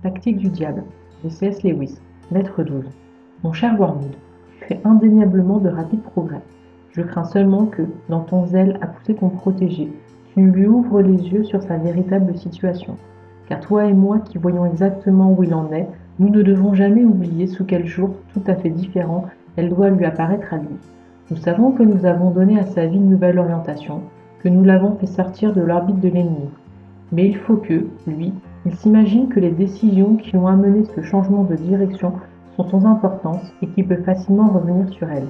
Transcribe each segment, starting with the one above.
Tactique du diable, de C.S. Lewis, lettre 12. Mon cher Wormwood, tu fais indéniablement de rapides progrès. Je crains seulement que, dans ton zèle à pousser ton protégé, tu ne lui ouvres les yeux sur sa véritable situation. Car toi et moi qui voyons exactement où il en est, nous ne devons jamais oublier sous quel jour tout à fait différent elle doit lui apparaître à lui. Nous savons que nous avons donné à sa vie une nouvelle orientation, que nous l'avons fait sortir de l'orbite de l'ennemi. Mais il faut que, lui, il s'imagine que les décisions qui ont amené ce changement de direction sont sans importance et qu'il peut facilement revenir sur elles.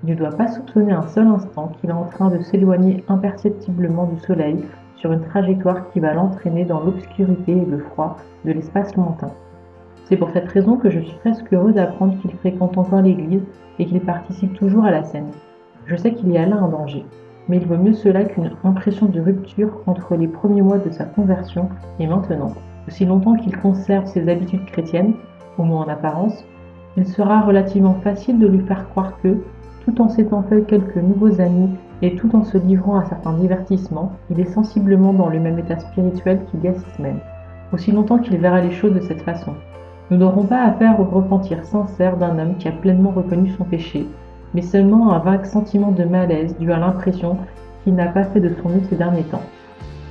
Il ne doit pas soupçonner un seul instant qu'il est en train de s'éloigner imperceptiblement du soleil sur une trajectoire qui va l'entraîner dans l'obscurité et le froid de l'espace lointain. C'est pour cette raison que je suis presque heureux d'apprendre qu'il fréquente encore l'église et qu'il participe toujours à la scène. Je sais qu'il y a là un danger, mais il vaut mieux cela qu'une impression de rupture entre les premiers mois de sa conversion et maintenant. Aussi longtemps qu'il conserve ses habitudes chrétiennes, au moins en apparence, il sera relativement facile de lui faire croire que, tout en s'étant fait quelques nouveaux amis et tout en se livrant à certains divertissements, il est sensiblement dans le même état spirituel qu'il y a 6 semaines, aussi longtemps qu'il verra les choses de cette façon. Nous n'aurons pas affaire au repentir sincère d'un homme qui a pleinement reconnu son péché, mais seulement un vague sentiment de malaise dû à l'impression qu'il n'a pas fait de son mieux ces derniers temps.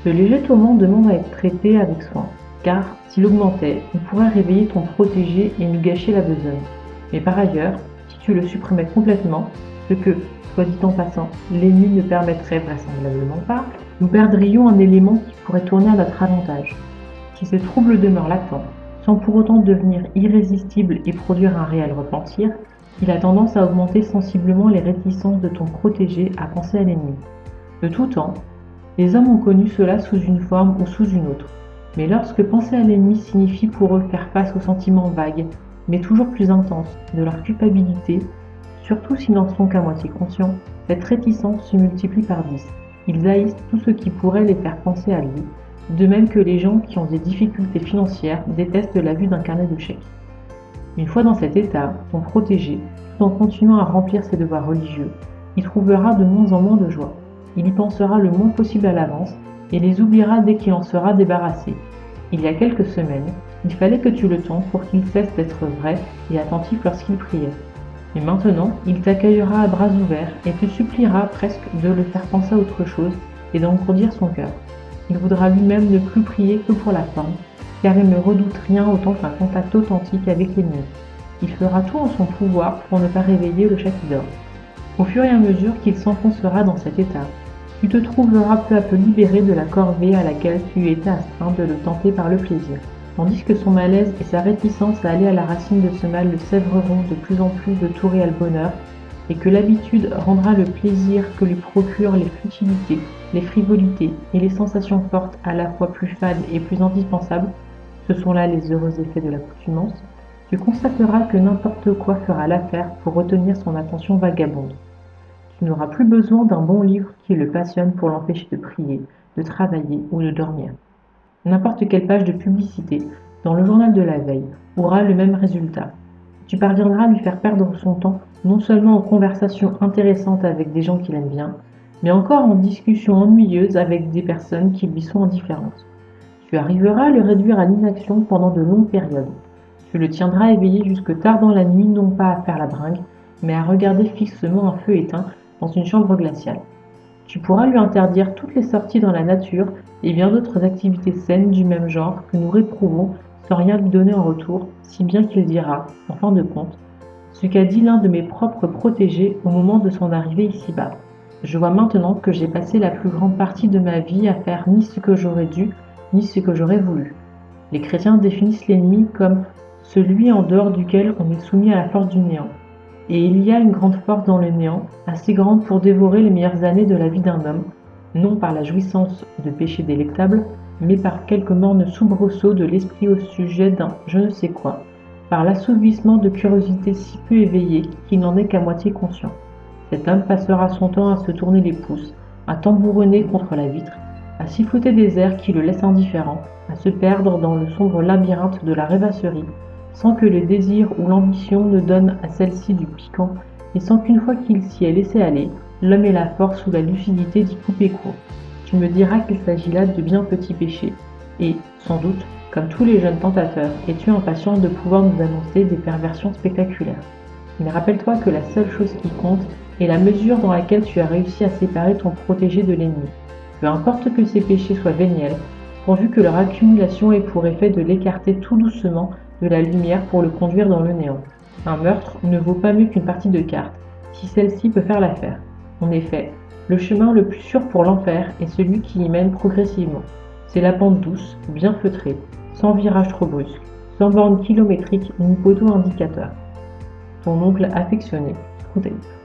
Ce léger tourment demande à être traité avec soin, car, s'il augmentait, il pourrait réveiller ton protégé et nous gâcher la besogne. Mais par ailleurs, si tu le supprimais complètement, ce que, soit dit en passant, l'ennemi ne permettrait vraisemblablement pas, nous perdrions un élément qui pourrait tourner à notre avantage. Si ces troubles demeurent latents, sans pour autant devenir irrésistibles et produire un réel repentir, il a tendance à augmenter sensiblement les réticences de ton protégé à penser à l'ennemi. De tout temps, les hommes ont connu cela sous une forme ou sous une autre. Mais lorsque penser à l'ennemi signifie pour eux faire face aux sentiments vagues, mais toujours plus intenses, de leur culpabilité, surtout s'ils n'en sont qu'à moitié conscients, cette réticence se multiplie par 10. Ils haïssent tout ce qui pourrait les faire penser à lui, de même que les gens qui ont des difficultés financières détestent la vue d'un carnet de chèques. Une fois dans cet état, ton protégé, tout en continuant à remplir ses devoirs religieux, y trouvera de moins en moins de joie. Il y pensera le moins possible à l'avance et les oubliera dès qu'il en sera débarrassé. Il y a quelques semaines, il fallait que tu le tentes pour qu'il cesse d'être vrai et attentif lorsqu'il priait. Mais maintenant, il t'accueillera à bras ouverts et te suppliera presque de le faire penser à autre chose et d'engourdir son cœur. Il voudra lui-même ne plus prier que pour la forme, car il ne redoute rien autant qu'un contact authentique avec l'ennemi. Il fera tout en son pouvoir pour ne pas réveiller le chat qui dort. Au fur et à mesure qu'il s'enfoncera dans cet état, tu te trouveras peu à peu libéré de la corvée à laquelle tu étais astreint de le tenter par le plaisir. Tandis que son malaise et sa réticence à aller à la racine de ce mal le sèvreront de plus en plus de tout réel bonheur, et que l'habitude rendra le plaisir que lui procurent les futilités, les frivolités et les sensations fortes à la fois plus fades et plus indispensables, ce sont là les heureux effets de l'accoutumance, tu constateras que n'importe quoi fera l'affaire pour retenir son attention vagabonde. Tu n'auras plus besoin d'un bon livre qui le passionne pour l'empêcher de prier, de travailler ou de dormir. N'importe quelle page de publicité dans le journal de la veille aura le même résultat. Tu parviendras à lui faire perdre son temps non seulement en conversations intéressantes avec des gens qu'il aime bien, mais encore en discussions ennuyeuses avec des personnes qui lui sont indifférentes. Tu arriveras à le réduire à l'inaction pendant de longues périodes. Tu le tiendras éveillé jusque tard dans la nuit, non pas à faire la bringue, mais à regarder fixement un feu éteint dans une chambre glaciale. Tu pourras lui interdire toutes les sorties dans la nature et bien d'autres activités saines du même genre que nous réprouvons sans rien lui donner en retour, si bien qu'il dira, en fin de compte, ce qu'a dit l'un de mes propres protégés au moment de son arrivée ici-bas. Je vois maintenant que j'ai passé la plus grande partie de ma vie à faire ni ce que j'aurais dû, ni ce que j'aurais voulu. Les chrétiens définissent l'ennemi comme celui en dehors duquel on est soumis à la force du néant. Et il y a une grande force dans le néant, assez grande pour dévorer les meilleures années de la vie d'un homme, non par la jouissance de péchés délectables, mais par quelque morne soubresaut de l'esprit au sujet d'un je ne sais quoi, par l'assouvissement de curiosité si peu éveillée qu'il n'en est qu'à moitié conscient. Cet homme passera son temps à se tourner les pouces, à tambouronner contre la vitre, à siffloter des airs qui le laissent indifférent, à se perdre dans le sombre labyrinthe de la rêvasserie, sans que le désir ou l'ambition ne donnent à celle-ci du piquant, et sans qu'une fois qu'il s'y est laissé aller, l'homme ait la force ou la lucidité d'y couper court. Tu me diras qu'il s'agit là de bien petits péchés, et, sans doute, Comme tous les jeunes tentateurs, es-tu impatient de pouvoir nous annoncer des perversions spectaculaires? Mais rappelle-toi que la seule chose qui compte est la mesure dans laquelle tu as réussi à séparer ton protégé de l'ennemi. Peu importe que ses péchés soient véniels, pourvu que leur accumulation ait pour effet de l'écarter tout doucement de la lumière pour le conduire dans le néant. Un meurtre ne vaut pas mieux qu'une partie de cartes, si celle-ci peut faire l'affaire. En effet, le chemin le plus sûr pour l'enfer est celui qui y mène progressivement. C'est la pente douce, bien feutrée, sans virage trop brusque, sans borne kilométrique ni poteau indicateur. Ton oncle affectionné, Screwtape.